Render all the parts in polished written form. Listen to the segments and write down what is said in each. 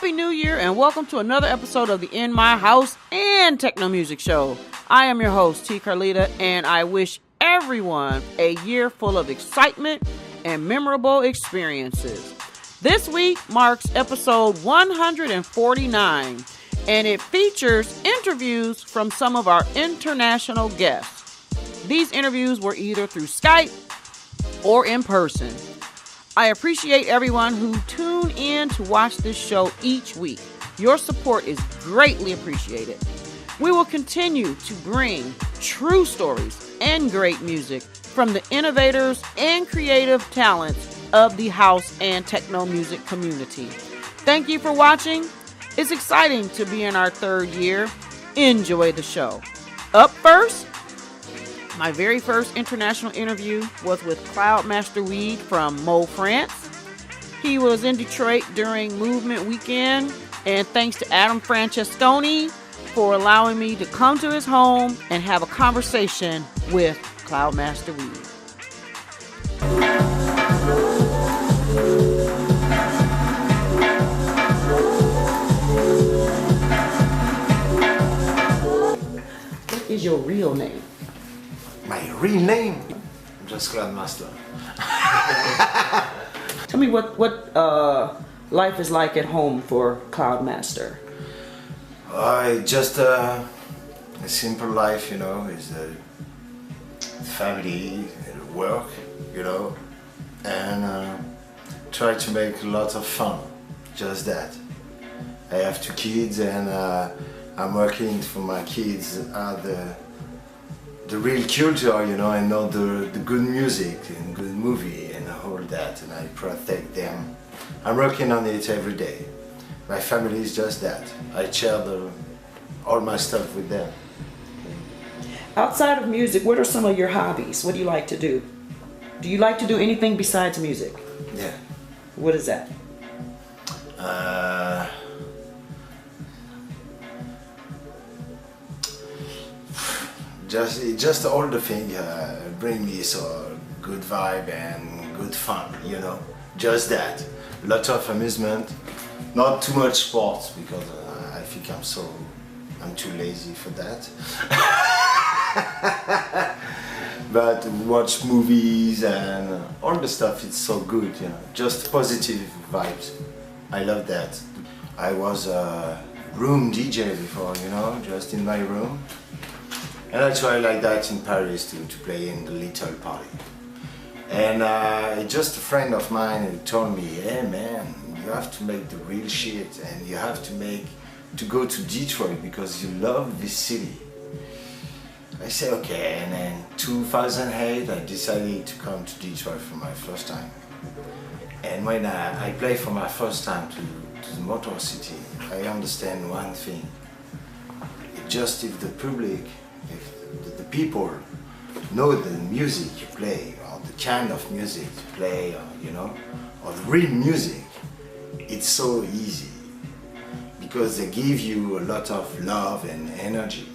Happy New Year and welcome to another episode of the In My House and Techno Music Show. I am your host, T. Carlita, and I wish everyone a year full of excitement and memorable experiences. This week marks episode 149, and it features interviews from some of our international guests. These interviews were either through Skype or in person. I appreciate everyone who tune in to watch this show each week. Your support is greatly appreciated. We will continue to bring true stories and great music from the innovators and creative talents of the house and techno music community. Thank you for watching. It's exciting to be in our third year. Enjoy the show. Up first, my very first international interview was with Cloudmaster Weed from Meaux, France. He was in Detroit during Movement Weekend, and thanks to Adam Francesconi for allowing me to come to his home and have a conversation with Cloudmaster Weed. What is your real name? My real name? I'm just Cloudmaster. Tell me what life is like at home for Cloudmaster. Just a simple life, you know, is family, work, you know, and try to make a lot of fun, just that. I have 2 kids and I'm working for my kids the real culture, you know, and not the good music and good movie and all that, and I protect them. I'm working on it every day. My family is just that. I share all my stuff with them. Outside of music, what are some of your hobbies? What do you like to do? Do you like to do anything besides music? Yeah. What is that? Just all the things bring me so good vibe and good fun, you know. Just that. Lot of amusement, not too much sports because I think I'm too lazy for that. But watch movies and all the stuff, it's so good, you know. Just positive vibes. I love that. I was a room DJ before, you know, just in my room. And I tried like that in Paris to play in the little party. And just a friend of mine who told me, hey man, you have to make the real shit and you have to go to Detroit because you love this city. I said okay, and then 2008 I decided to come to Detroit for my first time. And when I played for my first time to the Motor City, I understand one thing. It just if the public, if the people know the music you play, or the kind of music you play, or, you know, or the real music, it's so easy because they give you a lot of love and energy,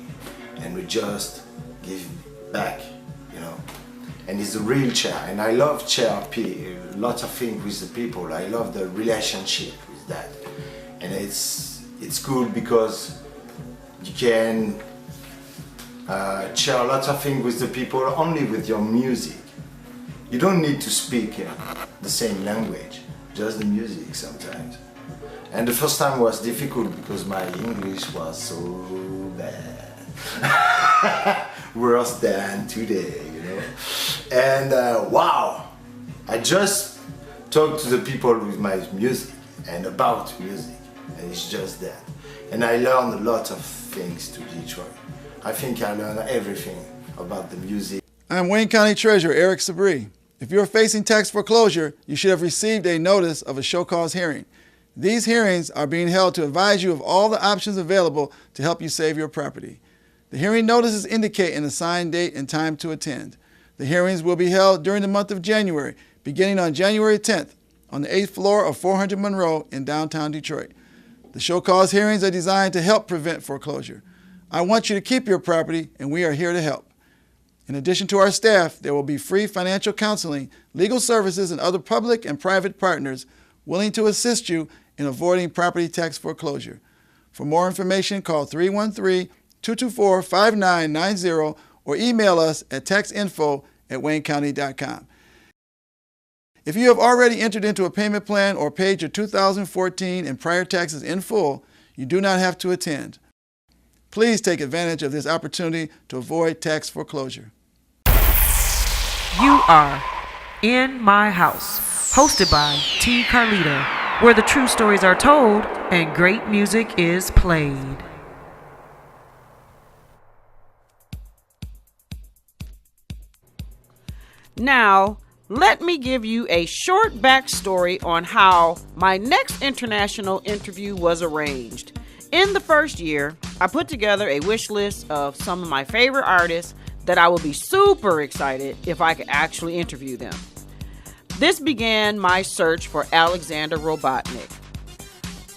and we just give back, you know. And it's the real chair, and I love chair a lot of things with the people. I love the relationship with that, and it's good because you can share a lot of things with the people only with your music. You don't need to speak the same language, just the music sometimes. And the first time was difficult because my English was so bad. Worse than today, you know. And wow, I just talked to the people with my music and about music, and it's just that. And I learned a lot of things to Detroit. I think I learned everything about the music. I'm Wayne County Treasurer Eric Sabri. If you're facing tax foreclosure, you should have received a notice of a show cause hearing. These hearings are being held to advise you of all the options available to help you save your property. The hearing notices indicate an assigned date and time to attend. The hearings will be held during the month of January, beginning on January 10th on the 8th floor of 400 Monroe in downtown Detroit. The show cause hearings are designed to help prevent foreclosure. I want you to keep your property, and we are here to help. In addition to our staff, there will be free financial counseling, legal services, and other public and private partners willing to assist you in avoiding property tax foreclosure. For more information, call 313-224-5990 or email us at taxinfo@waynecounty.com. If you have already entered into a payment plan or paid your 2014 and prior taxes in full, you do not have to attend. Please take advantage of this opportunity to avoid tax foreclosure. You are In My House, hosted by T. Carlita, where the true stories are told and great music is played. Now, let me give you a short backstory on how my next international interview was arranged. In the first year, I put together a wish list of some of my favorite artists that I would be super excited if I could actually interview them. This began my search for Alexander Robotnick.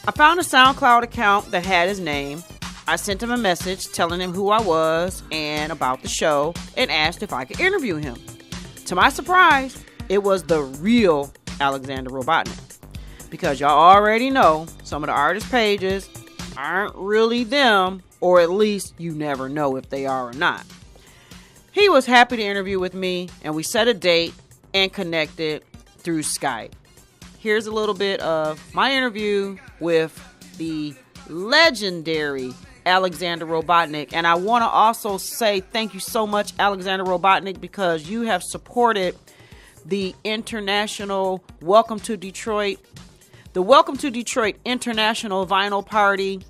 I found a SoundCloud account that had his name. I sent him a message telling him who I was and about the show and asked if I could interview him. To my surprise, it was the real Alexander Robotnick. Because y'all already know some of the artist pages aren't really them, or at least you never know if they are or not. He was happy to interview with me, and we set a date and connected through Skype. Here's a little bit of my interview with the legendary Alexander Robotnick. And I want to also say thank you so much, Alexander Robotnick, because you have supported the international Welcome to Detroit International Vinyl Party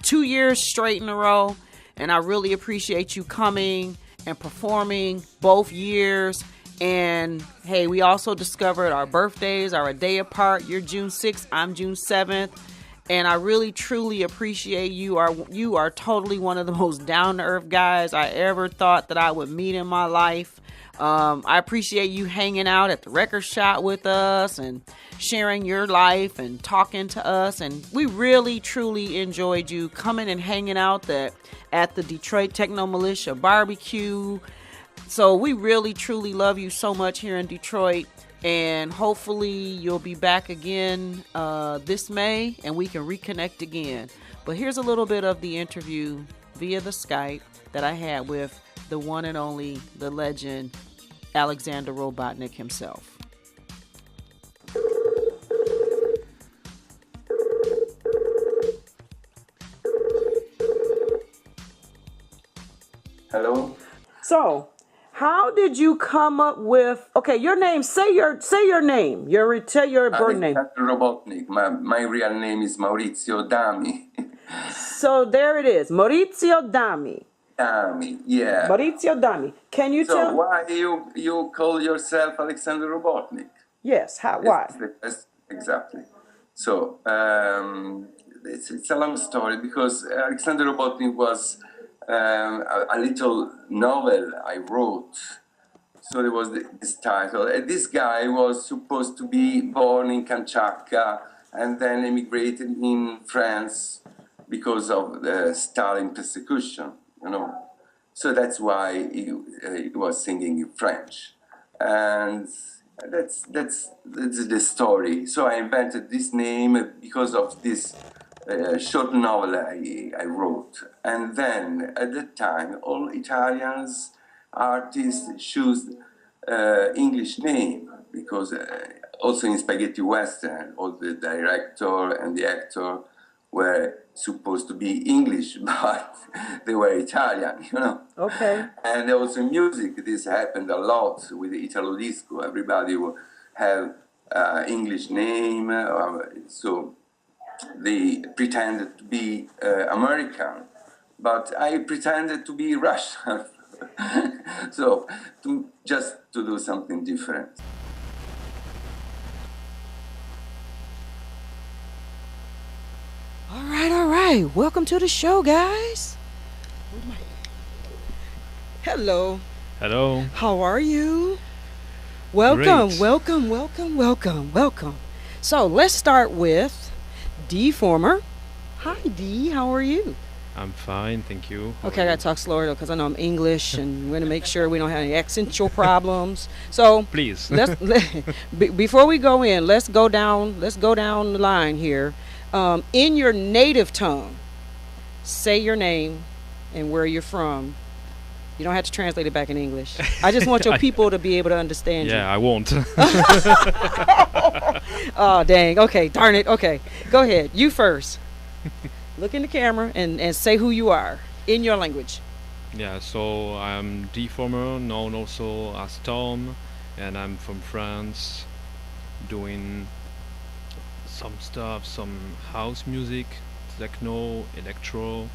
2 years straight in a row. And I really appreciate you coming and performing both years. And hey, we also discovered our birthdays are a day apart. You're June 6th, I'm June 7th. And I really, truly appreciate you. You are totally one of the most down-to-earth guys I ever thought that I would meet in my life. I appreciate you hanging out at the record shop with us and sharing your life and talking to us. And we really, truly enjoyed you coming and hanging out at the Detroit Techno Militia barbecue. So we really, truly love you so much here in Detroit. And hopefully you'll be back again this May and we can reconnect again. But here's a little bit of the interview via the Skype that I had with the one and only, the legend, Alexander Robotnick himself. Hello? So, how did you come up with, okay, your name, say your name, tell your birth name. Robotnick. My real name is Maurizio Dami. So there it is, Maurizio Dami. Dami, yeah. Maurizio Dami. Can you tell? So why you call yourself Alexander Robotnick? Yes, why? Exactly. So it's a long story because Alexander Robotnick was a little novel I wrote. So there was this title. This guy was supposed to be born in Kamchatka and then emigrated in France because of the Stalin persecution, you know. So that's why he was singing in French. And that's the story. So I invented this name because of this short novel I wrote. And then at that time, all Italians artists choose English name because also in Spaghetti Western, all the director and the actor were supposed to be English, but they were Italian, you know. Okay. And also in music, this happened a lot with the Italo Disco. Everybody will have English name, so they pretended to be American, but I pretended to be Russian. So just to do something different. All right. Welcome to the show, guys. Hello. Hello. How are you? Welcome, Great. welcome. So let's start with D Former. Hi, D. How are you? I'm fine, thank you. How Okay, I are gotta talk slower though, because I know I'm English, and we're gonna make sure we don't have any accentual problems. So you? Please. before we go in, let's go down the line here. In your native tongue, say your name and where you're from. You don't have to translate it back in English. I just want your people to be able to understand you. Yeah, I won't. Oh, dang. Okay, darn it. Okay, go ahead. You first. Look in the camera and say who you are in your language. Yeah, so I'm Deformer, known also as Tom, and I'm from France, doing some stuff, some house music, techno, electro,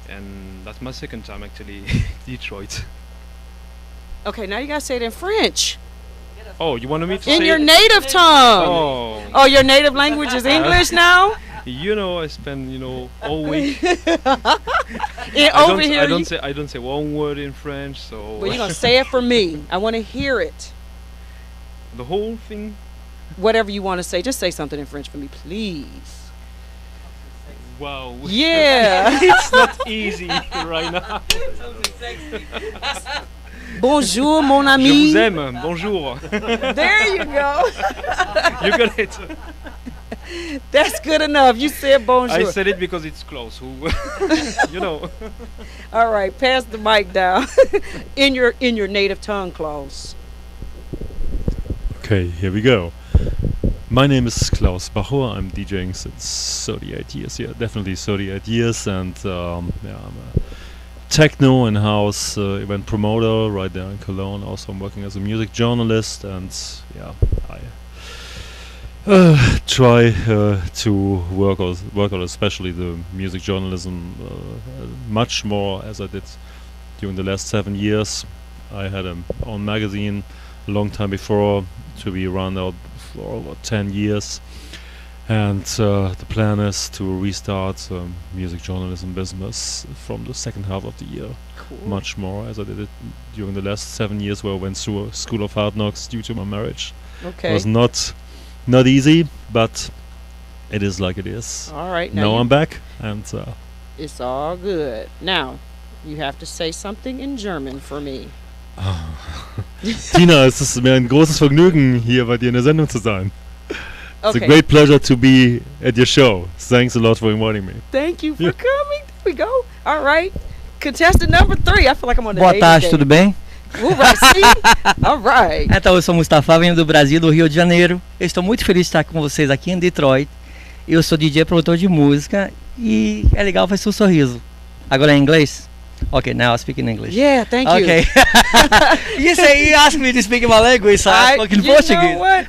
and that's my second time actually in Detroit. Okay, now you gotta say it in French. Oh, you wanted me to In say your it? native tongue. Oh, Oh, your native language is English now? I spend all week. Over here, I don't say one word in French, so well, you're gonna say it for me. I want to hear it. the whole thing. Whatever you want to say, just say something in French for me, please. Wow. Yeah. It's not easy right now. Bonjour, mon Je ami. vous aime. Bonjour. There you go. You got it. That's good enough. You said bonjour. I said it because it's Claus who, All right, pass the mic down. in your native tongue, Claus. Okay, here we go. My name is Klaus Bachor. I'm DJing since 38 years. Yeah, definitely 38 years. And I'm a techno and house event promoter right there in Cologne. Also, I'm working as a music journalist. And yeah, I try to work on especially the music journalism much more as I did during the last 7 years. I had an own magazine a long time before to be run out for over 10 years, and the plan is to restart music journalism business from the second half of the year. Cool. Much more as I did it during the last 7 years, where I went through a school of hard knocks due to my marriage. Okay. It was not easy, but it is like it is. All right. Now I'm back, and It's all good. Now, you have to say something in German for me. Tina, es ist mir ein großes Vergnügen, hier bei dir in der Sendung zu sein. It's a Okay. great pleasure to be at your show. Thanks a lot for inviting me. Thank you for coming. There we go. All right. Contestant number 3. I feel like I'm on the Boa Navy tarde, game. tudo bem? All right. See? All right. Então, eu sou Mustafa, venho do Brasil, do Rio de Janeiro. Eu estou muito feliz de estar com vocês aqui em Detroit. Eu sou DJ, produtor de música e é legal ver seu sorriso. Agora em inglês? Okay, now I speak in English. Yeah, thank you. Okay. You asked me to speak in my language, so I spoke in Portuguese. You know what?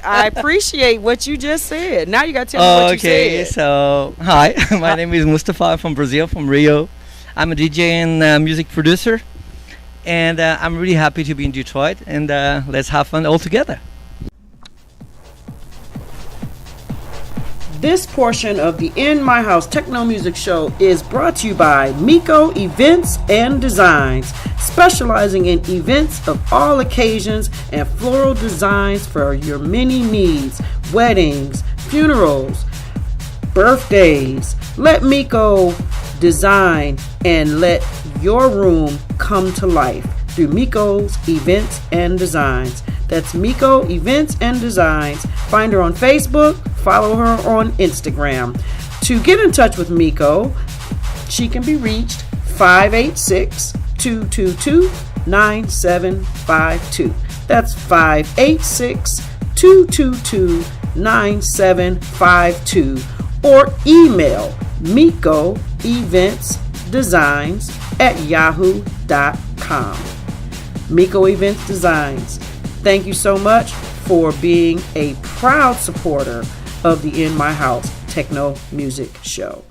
I appreciate what you just said. Now you got to tell me what you Okay, said. so hi, my name is Mustafa. I'm from Brazil, from Rio. I'm a DJ and music producer, and I'm really happy to be in Detroit. And let's have fun all together. This portion of the In My House Techno Music Show is brought to you by Miko Events and Designs, specializing in events of all occasions and floral designs for your many needs, weddings, funerals, birthdays. Let Miko design and let your room come to life through Miko's Events and Designs. That's Miko Events and Designs. Find her on Facebook, follow her on Instagram. To get in touch with Miko, she can be reached 586-222-9752. That's 586-222-9752. Or email Miko Events Designs @yahoo.com. Miko Events Designs. Thank you so much for being a proud supporter of the In My House Techno Music Show.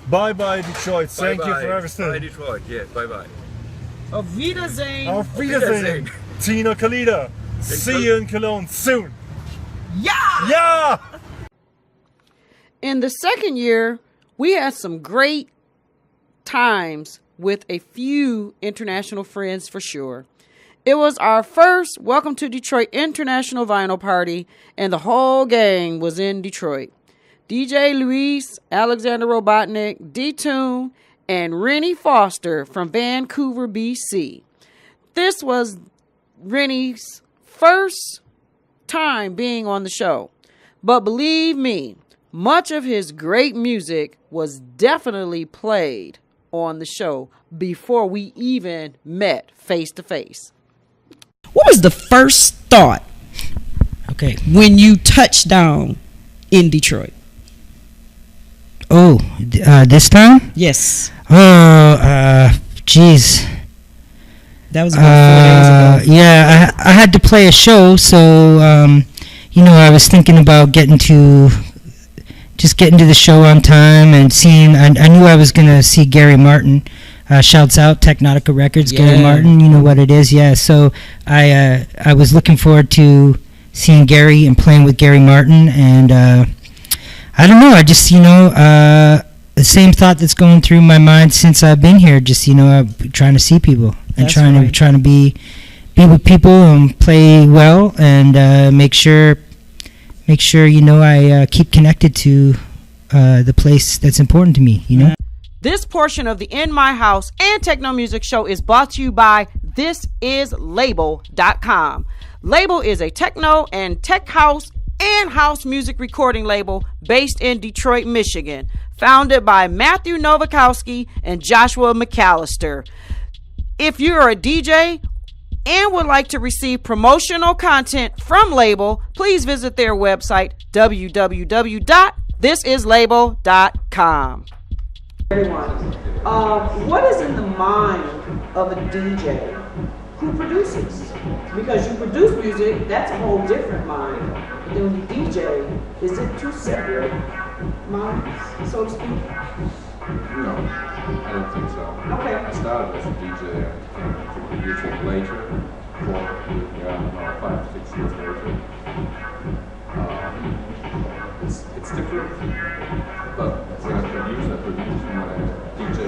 Bye bye Detroit. Thank you Bye-bye. for everything. Bye Detroit. Yeah. Bye bye. Auf Wiedersehen. Auf Wiedersehen. Tina Kalida. See you in Cologne soon. Yeah! Yeah! In the second year, we had some great times with a few international friends for sure. It was our first Welcome to Detroit International Vinyl Party, and the whole gang was in Detroit. DJ Luis, Alexander Robotnick, Detune, and Rennie Foster from Vancouver, BC. This was Rennie's first time being on the show. But believe me, much of his great music was definitely played on the show before we even met face to face. What was the first thought, okay, when you touched down in Detroit? Oh, this time? Yes. Oh, geez. That was about 4 days ago. Yeah, I had to play a show, so I was thinking about getting to the show on time and seeing. I knew I was gonna see Gary Martin. Shouts out Technotica Records, Yeah. Gary Martin. You know what it is, yeah. So I was looking forward to seeing Gary and playing with Gary Martin, and I don't know. I just the same thought that's going through my mind since I've been here. Just trying to see people and That's trying right. to be with people and play well and make sure I keep connected to the place that's important to me. This portion of the In My House and Techno Music Show is brought to you by ThisIsLabel.com. Label is a techno and tech house and house music recording label based in Detroit, Michigan, founded by Matthew Nowakowski and Joshua McAllister. If you're a DJ and would like to receive promotional content from Label, please visit their website, www.thisislabel.com. Everyone, what is in the mind of a DJ who produces? Because you produce music, that's a whole different mind. But then when you DJ, is it two separate minds, so to speak? No, I don't think so. Okay. I started as a DJ and became a producer later, 5-6 years later. It's different, but when I produce. When I DJ.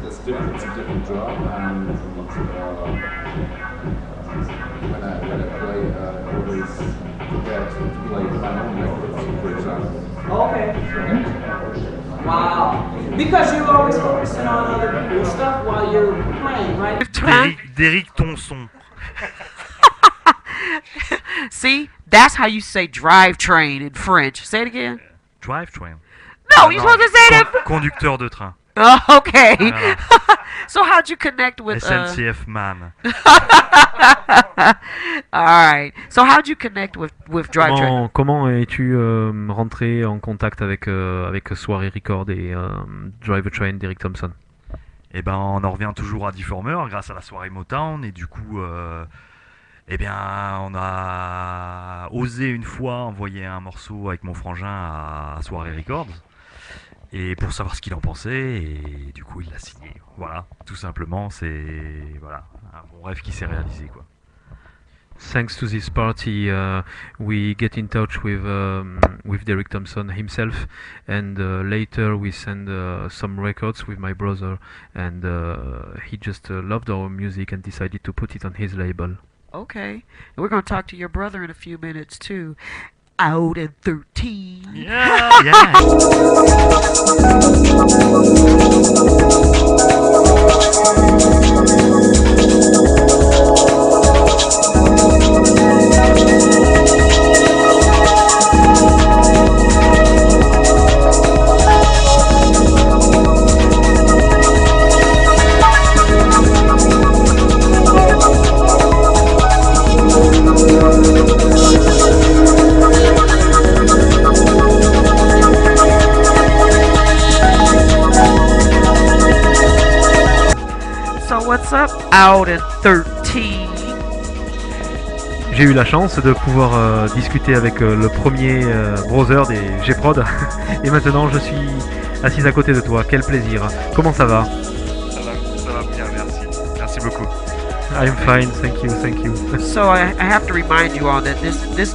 It's different. It's a different job, and when I play, I always forget to play my own records, for example. Okay. Wow. Because you're always focusing on other people's stuff while you're playing, right? Derrick ton son. See, that's how you say drivetrain in French. Say it again. Drivetrain. No, you're supposed to say that. Conducteur de train. Oh, okay. Voilà. So how'd you connect with SNCF man. All right. So how'd you connect with drivetrain? Comment es-tu rentré en contact avec Soirée Record et Drivetrain d'Eric Thompson? Eh ben, on en revient toujours à Deformer grâce à la soirée Motown, et du coup, eh bien, on a osé une fois envoyer un morceau avec mon frangin à Soirée Records, et pour savoir ce qu'il en pensait, et du coup il l'a signé. Voilà, tout simplement, c'est voilà un bon rêve qui s'est réalisé, quoi. Thanks to this party, we get in touch with Derek Thompson himself, and later we send some records with my brother, and he just loved our music and decided to put it on his label. Okay. And we're going to talk to your brother in a few minutes too. Out in 13. Yeah. So what's up, Out in 13? j'ai eu la chance de pouvoir discuter avec le premier brother des G-Prod et maintenant je suis assise à côté de toi. Quel plaisir. Comment ça va? Ça va bien, merci. Merci beaucoup. I'm fine, thank you. So I have to remind you all that this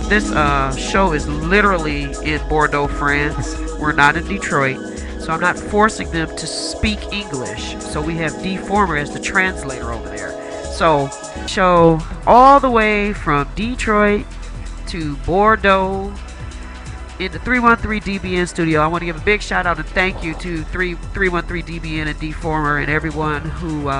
show is literally in Bordeaux, France. We're not in Detroit, so I'm not forcing them to speak English. So we have Deformer as the translator over there. So show all the way from Detroit to Bordeaux in the 313 DBN studio. I want to give a big shout out and thank you to 313 DBN and Deformer and everyone who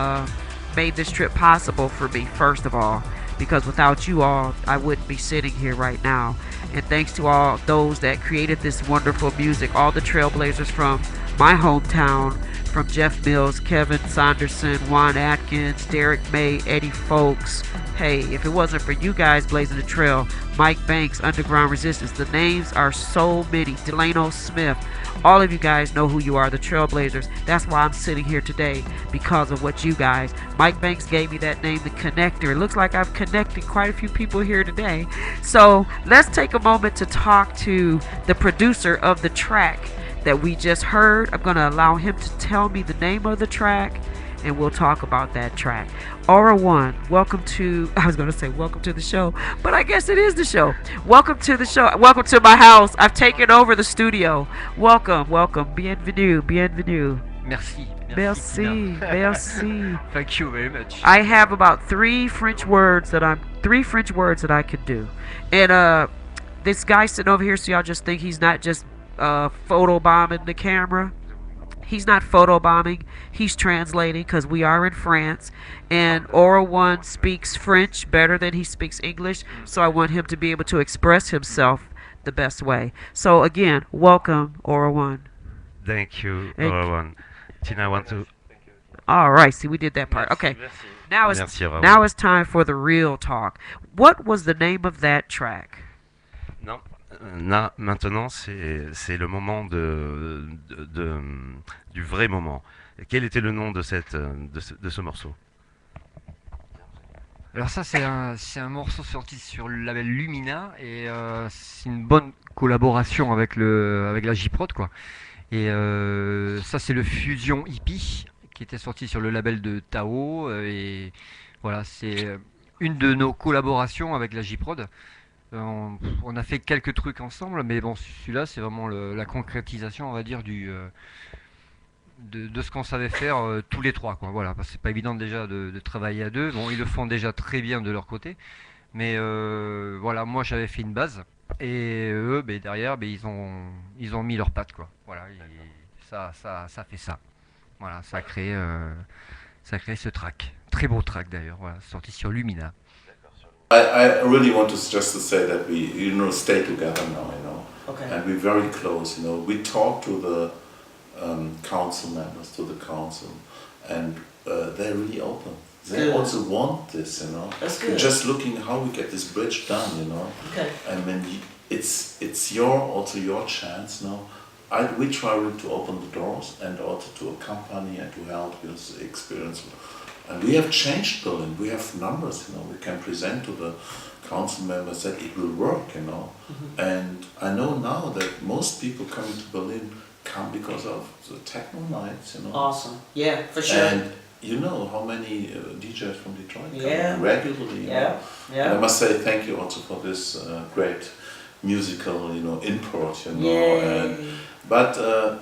made this trip possible for me, first of all, because without you all I wouldn't be sitting here right now. And thanks to all those that created this wonderful music, all the trailblazers from my hometown, from Jeff Mills, Kevin Saunderson, Juan Atkins, Derek May, Eddie Folks. Hey, if it wasn't for you guys blazing the trail, Mike Banks, Underground Resistance, the names are so many. Delano Smith, all of you guys know who you are, the Trailblazers. That's why I'm sitting here today, because of what you guys. Mike Banks gave me that name, the Connector. It looks like I've connected quite a few people here today. So let's take a moment to talk to the producer of the track that we just heard. I'm going to allow him to tell me the name of the track, and we'll talk about that track. Aura One, welcome to, I was going to say welcome to the show, but I guess it is the show. Welcome to the show. Welcome to my house. I've taken over the studio. Welcome. Bienvenue. Merci. Merci. Thank you very much. I have about three French words that I could do. And this guy sitting over here, so y'all just think he's not just photobombing the camera. He's not photobombing, he's translating, because we are in France, and Aura One speaks French better than he speaks English, so I want him to be able to express himself the best way. So again, welcome, Aura One. Thank you, Aura One. Tina, I want to... All right, see, we did that part. Okay, now it's time for the real talk. What was the name of that track? Non. Maintenant, c'est le moment du vrai moment. Quel était le nom de ce morceau? Alors ça, c'est un morceau sorti sur le label Lumina, et c'est une bonne collaboration avec la J-Prod, quoi. Et ça, c'est le Fusion Hippie qui était sorti sur le label de Tao, et voilà, c'est une de nos collaborations avec la J-Prod. On a fait quelques trucs ensemble, mais bon, celui-là, c'est vraiment la concrétisation, on va dire, de ce qu'on savait faire tous les trois, quoi. Voilà, parce que c'est pas évident déjà de travailler à deux. Bon, ils le font déjà très bien de leur côté, mais voilà, moi j'avais fait une base, et eux, derrière, ils ont mis leurs pattes, quoi. Voilà, ça fait ça. Voilà, ça a créé ce track, très beau track d'ailleurs, voilà, sorti sur Lumina. I really want just to say that we, stay together now, Okay. And we're very close, We talk to the council members, to the council, and they're really open. They also want this, That's good. We're just looking how we get this bridge done, Okay. And when it's also your chance, we try to open the doors and also to accompany and to help with the experience. And we have changed Berlin. We have numbers, we can present to the council members that it will work, Mm-hmm. And I know now that most people coming to Berlin come because of the techno nights, Awesome. Yeah, for sure. And you know how many DJs from Detroit come regularly. Yeah. And I must say thank you also for this great musical, input, Yay. But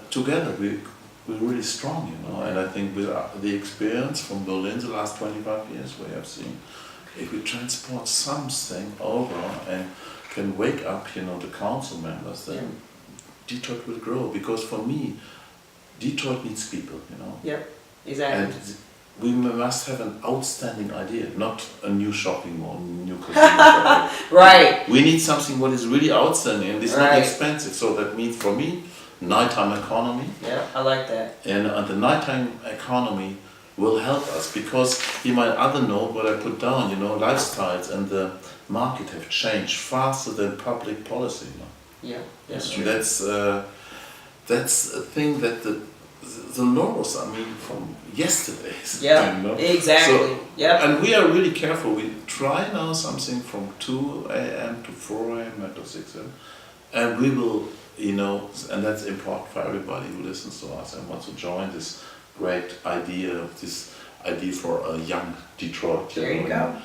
together we're really strong, and I think with the experience from Berlin the last 25 years we have seen, if we transport something over and can wake up, the council members, then Detroit will grow. Because for me, Detroit needs people, Yep, exactly. And we must have an outstanding idea, not a new shopping mall, new casino. Right. We need something what is really outstanding and it's not Right. expensive. So that means for me, nighttime economy. Yeah, I like that. And the nighttime economy will help us, because in my other note what I put down, lifestyles and the market have changed faster than public policy. Yeah, that's And true. that's a thing that the the laws, I mean, from yesterday's. Yeah, you know? exactly. So, yeah. And we are really careful. We try now something from 2 a.m. to 4 a.m. and to 6 a.m. And we will, you know, and that's important for everybody who listens to us and wants to join this great idea, for a young Detroit. There you go.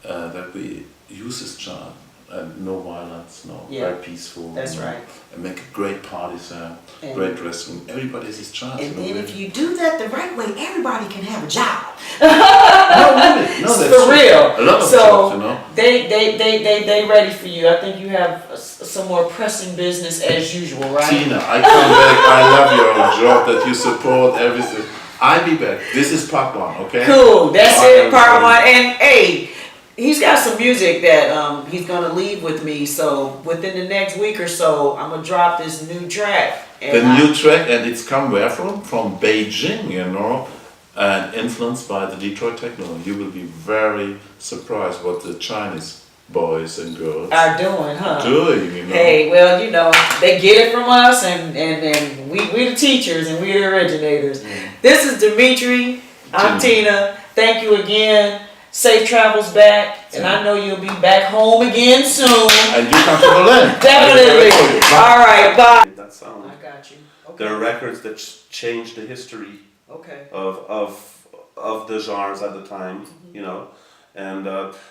That we use this chant and no violence, Yeah. very peaceful. That's right. And make great parties, And- great dressing. Everybody has his chant. And then if you do that the right way, everybody can have a job. No, really. No, that's for true. real. A lot of so jobs, you know. they ready for you. I think you have some more pressing business as usual, right? Tina, I come back. I love your job that you support everything. I'll be back. This is part 1, okay? Cool. That's it, part 1. And hey, he's got some music that he's gonna leave with me. So within the next week or so, I'm gonna drop this new track. The new track, and it's come where from? From Beijing, you know, and influenced by the Detroit techno. You will be very surprised what the Chinese boys and girls are doing, huh? Doing, you know. Hey, well, you know, they get it from us, and we the teachers and we the originators. This is Dimitri. I'm Tina. Thank you again. Safe travels back, and I know you'll be back home again soon. And you come to Berlin. Definitely. All right, bye. That sound. I got you. Okay. There are records that changed the history of the genres at the time, you know. And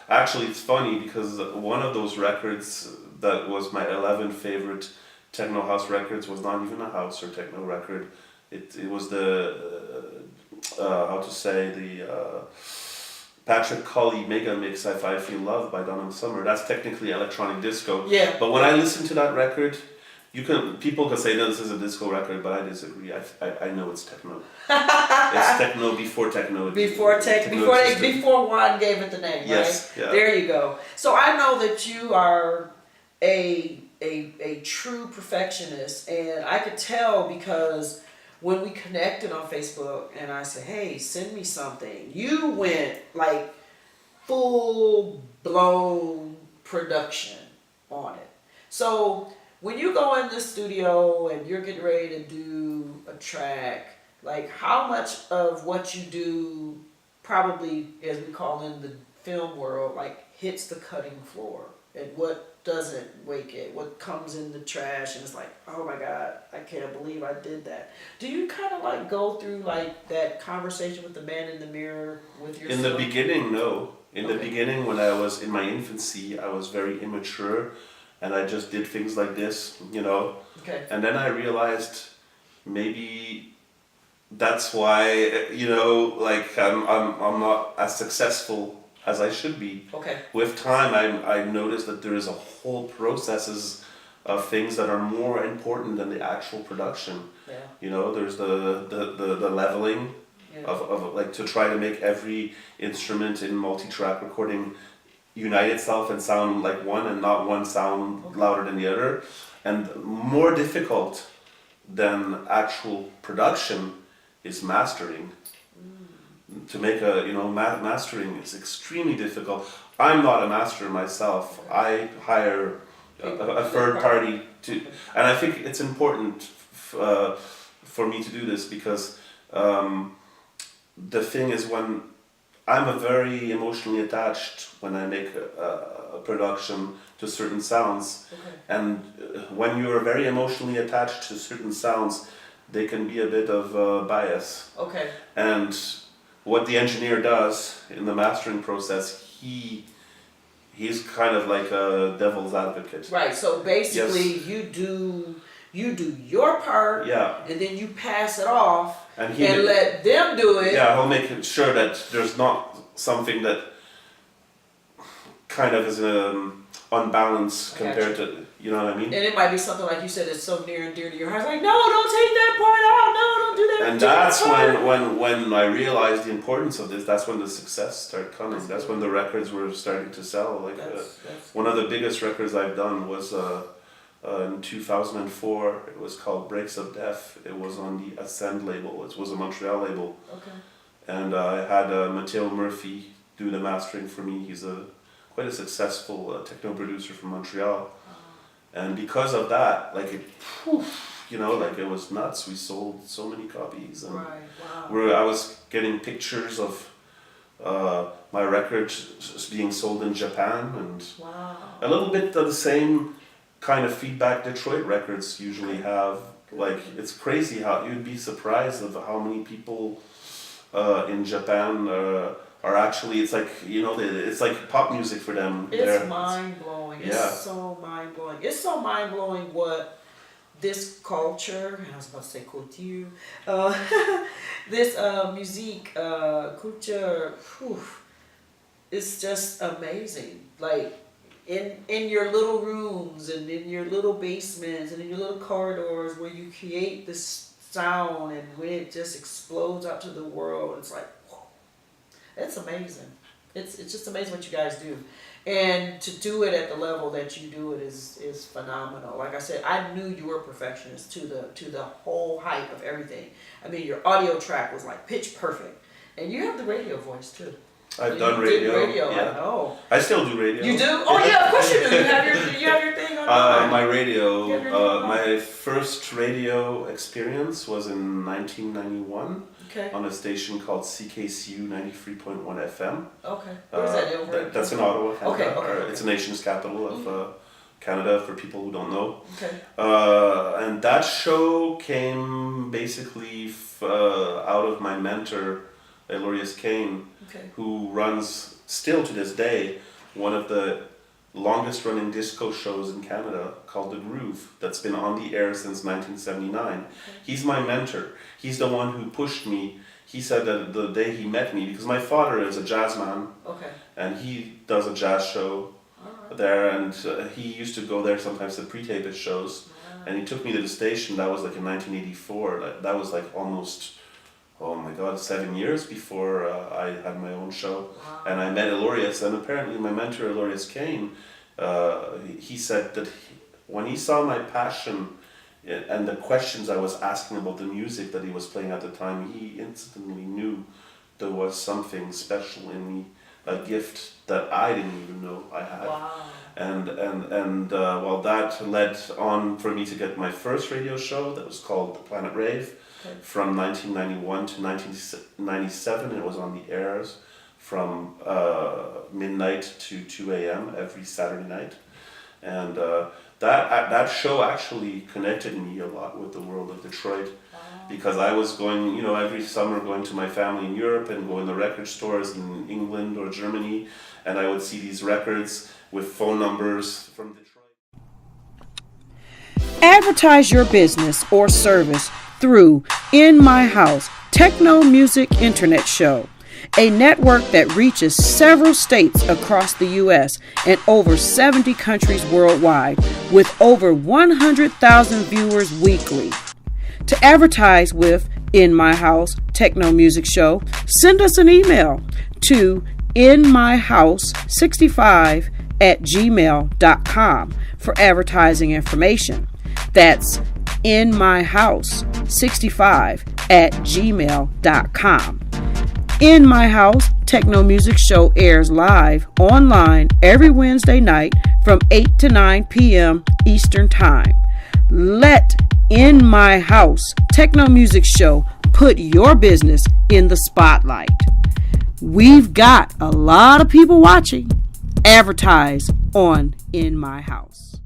actually, it's funny because one of those records that was my 11th favorite techno house records was not even a house or techno record. It was the Patrick Colley Mega Mix If I Feel Love by Donna Summer. That's technically electronic disco. Yeah. But when I listen to that record, people can say, no, this is a disco record, but I disagree. I know it's techno. It's techno before techno. Before Juan gave it the name, right? Yes. Yeah. There you go. So I know that you are a true perfectionist, and I could tell because when we connected on Facebook and I said, hey, send me something, you went like full blown production on it. So when you go in the studio and you're getting ready to do a track, like how much of what you do probably, as we call in the film world, like hits the cutting floor, and what doesn't wake it, what comes in the trash and it's like, oh my God, I can't believe I did that. Do you kind of like go through like that conversation with the man in the mirror with yourself? In the beginning, no. In the beginning, when I was in my infancy, I was very immature and I just did things like this, you know. Okay. And then I realized maybe that's why, you know, like I'm not as successful as I should be. Okay. With time, I noticed that there is a whole processes of things that are more important than the actual production. Yeah. You know, there's the leveling of like to try to make every instrument in multi-track recording unite itself and sound like one and not one sound louder than the other. And more difficult than actual production is mastering. To make mastering is extremely difficult. I'm not a master myself. I hire a third party to, and I think it's important for me to do this because the thing is, when I'm very emotionally attached when I make a production to certain sounds, and when you're very emotionally attached to certain sounds, they can be a bit of bias. Okay. And what the engineer does in the mastering process, he's kind of like a devil's advocate. Right. So basically, you do your part, and then you pass it off and let them do it. Yeah, he'll make sure that there's not something that kind of is unbalanced compared to, you know what I mean? And it might be something like you said that's so near and dear to your heart. It's like, no, don't take that part out. No, don't do that. And that's when I realized the importance of this. That's when the success started coming. That's when the records were starting to sell. Like one of the biggest records I've done was in 2004. It was called Breaks of Death. It was on the Ascend label. It was a Montreal label. Okay. And I had Matteo Murphy do the mastering for me. He's quite a successful techno producer from Montreal. And because of that, like you know, like it was nuts. We sold so many copies, and Right. Wow. where I was getting pictures of my records being sold in Japan, and Wow. a little bit of the same kind of feedback Detroit records usually have. Like, it's crazy how you'd be surprised of how many people in Japan are actually, it's like, you know, it's like pop music for them. It's mind blowing. Yeah. It's so mind blowing. It's so mind blowing what this culture, I was about to say culture, this musique, culture, whew, it's just amazing. Like, in your little rooms and in your little basements and in your little corridors where you create this sound, and when it just explodes out to the world, it's like, whoa. It's amazing. It's just amazing what you guys do. And to do it at the level that you do it is phenomenal. Like I said, I knew you were a perfectionist to the whole height of everything. I mean, your audio track was like pitch perfect. And you have the radio voice too. I've done radio. Yeah. I know. I still do radio. You do? Oh yeah, of course you do. You have your thing on. My radio, my first radio experience was in 1991 on a station called CKCU 93.1 FM. Okay. Where's that over? That's in Ottawa, Canada. Okay. It's the nation's capital of Canada, for people who don't know. Okay. And that show came basically out of my mentor, Elorius Kane, who runs, still to this day, one of the longest running disco shows in Canada called The Groove, that's been on the air since 1979. He's my mentor. He's the one who pushed me. He said that the day he met me, because my father is a jazz man, and he does a jazz show there, and he used to go there sometimes to pre-tape his shows, and he took me to the station. That was like in 1984. That was like almost, oh my God, 7 years before I had my own show. And I met Elorius, and apparently my mentor, Elorius Kane, he said that when he saw my passion and the questions I was asking about the music that he was playing at the time, he instantly knew there was something special in me, a gift that I didn't even know I had. Wow. And well, that led on for me to get my first radio show that was called Planet Rave. From 1991 to 1997, it was on the airs from midnight to 2 a.m. every Saturday night. And that show actually connected me a lot with the world of Detroit, because I was going, you know, every summer going to my family in Europe and going to record stores in England or Germany, and I would see these records with phone numbers from Detroit. Advertise your business or service through In My House, Techno Music Internet Show, a network that reaches several states across the U.S. and over 70 countries worldwide, with over 100,000 viewers weekly. To advertise with In My House, Techno Music Show, send us an email to inmyhouse65@gmail.com for advertising information. That's inmyhouse65@gmail.com. In My House, Techno Music Show airs live online every Wednesday night from 8 to 9 p.m. Eastern Time. Let In My House, Techno Music Show put your business in the spotlight. We've got a lot of people watching. Advertise on In My House.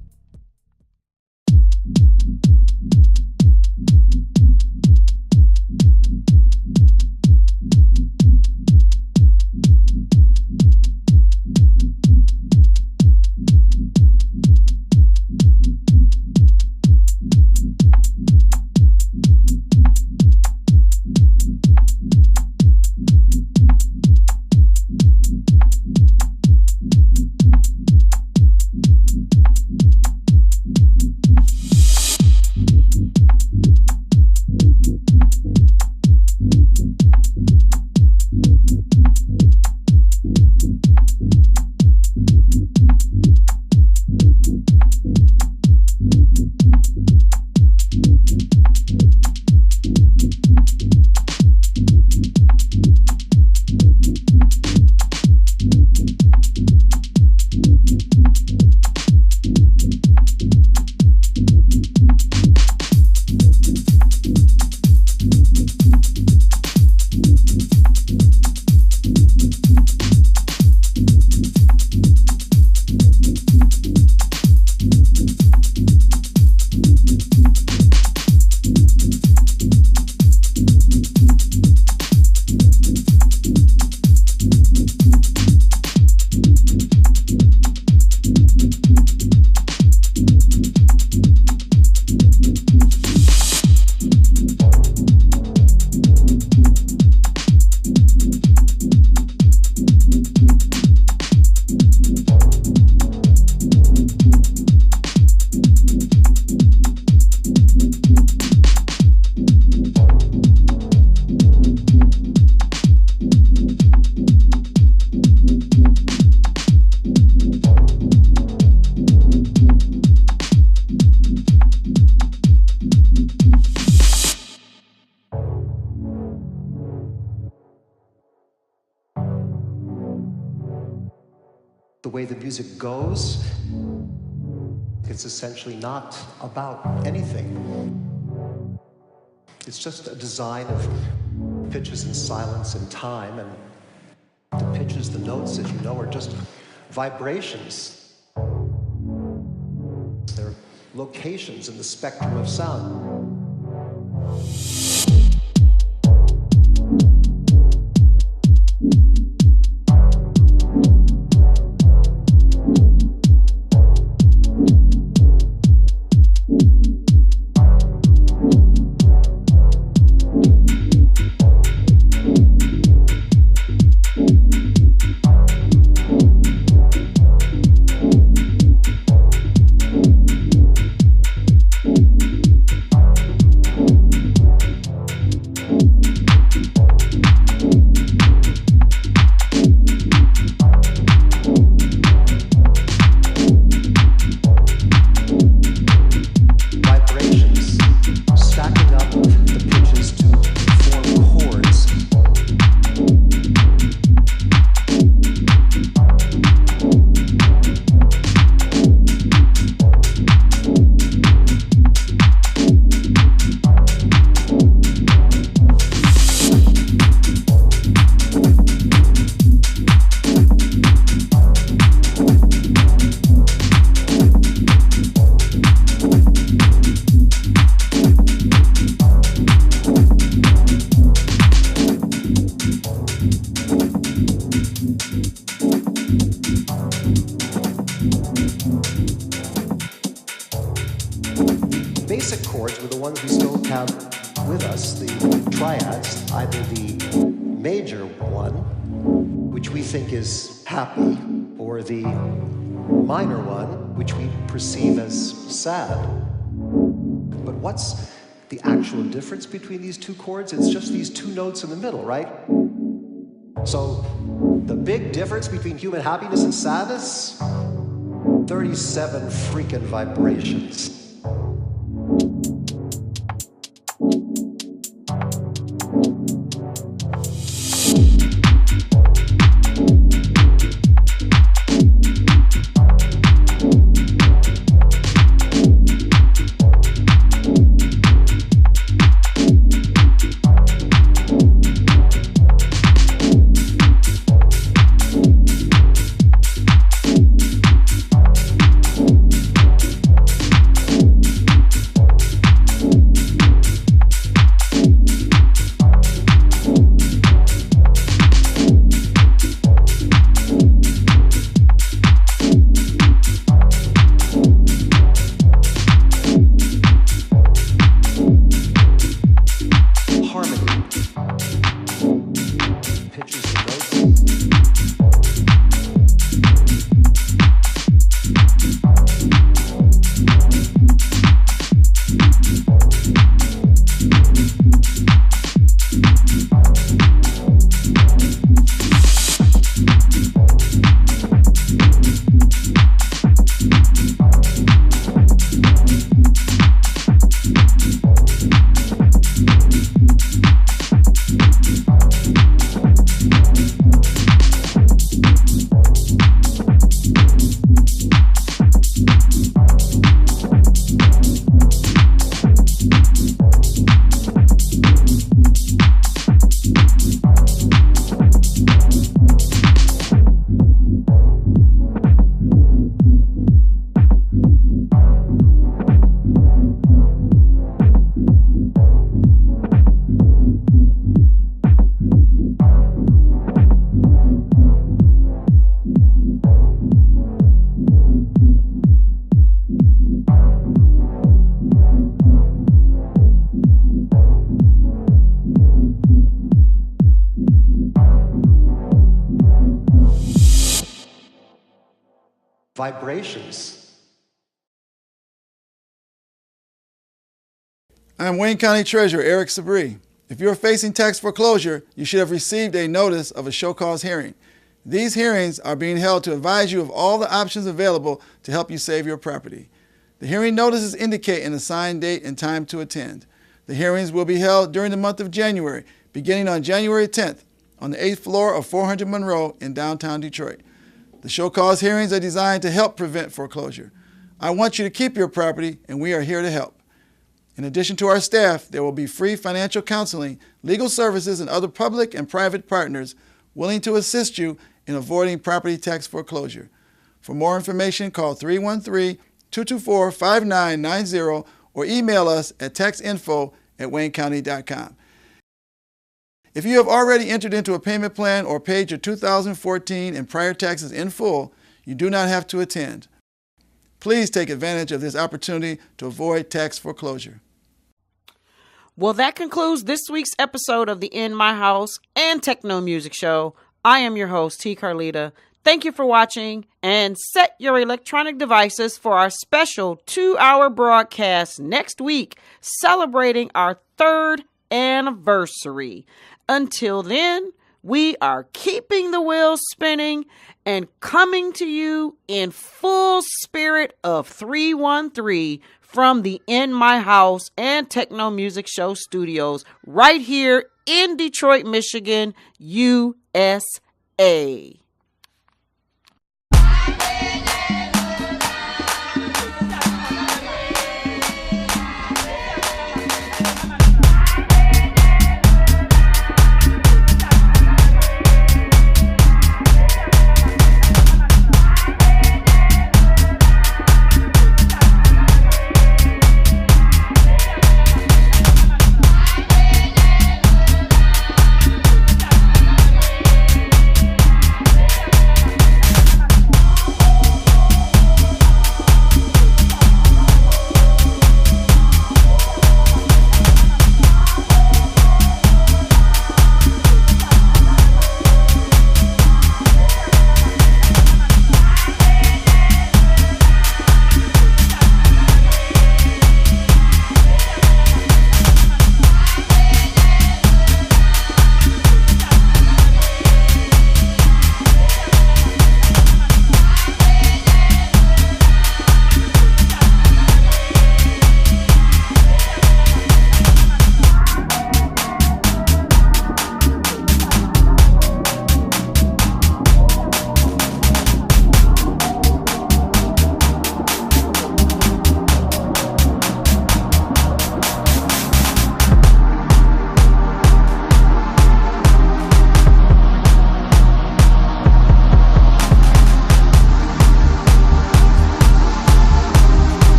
The way the music goes, it's essentially not about anything. It's just a design of pitches and silence and time, and the pitches, the notes, as you know, are just vibrations. They're locations in the spectrum of sound. Basic chords were the ones we still have with us, the triads, either the major one, which we think is happy, or the minor one, which we perceive as sad. But what's the actual difference between these two chords? It's just these two notes in the middle, right? So the big difference between human happiness and sadness? 37 freaking vibrations. Vibrations. I'm Wayne County Treasurer Eric Sabri. If you're facing tax foreclosure, you should have received a notice of a show cause hearing. These hearings are being held to advise you of all the options available to help you save your property. The hearing notices indicate an assigned date and time to attend. The hearings will be held during the month of January, beginning on January 10th on the 8th floor of 400 Monroe in downtown Detroit. The show cause hearings are designed to help prevent foreclosure. I want you to keep your property, and we are here to help. In addition to our staff, there will be free financial counseling, legal services, and other public and private partners willing to assist you in avoiding property tax foreclosure. For more information, call 313-224-5990 or email us at taxinfo@waynecounty.com. If you have already entered into a payment plan or paid your 2014 and prior taxes in full, you do not have to attend. Please take advantage of this opportunity to avoid tax foreclosure. Well, that concludes this week's episode of the In My House and Techno Music Show. I am your host, T. Carlita. Thank you for watching, and set your electronic devices for our special 2-hour broadcast next week, celebrating our 3rd anniversary. Until then, we are keeping the wheels spinning and coming to you in full spirit of 313 from the In My House and Techno Music Show studios right here in Detroit, Michigan, USA.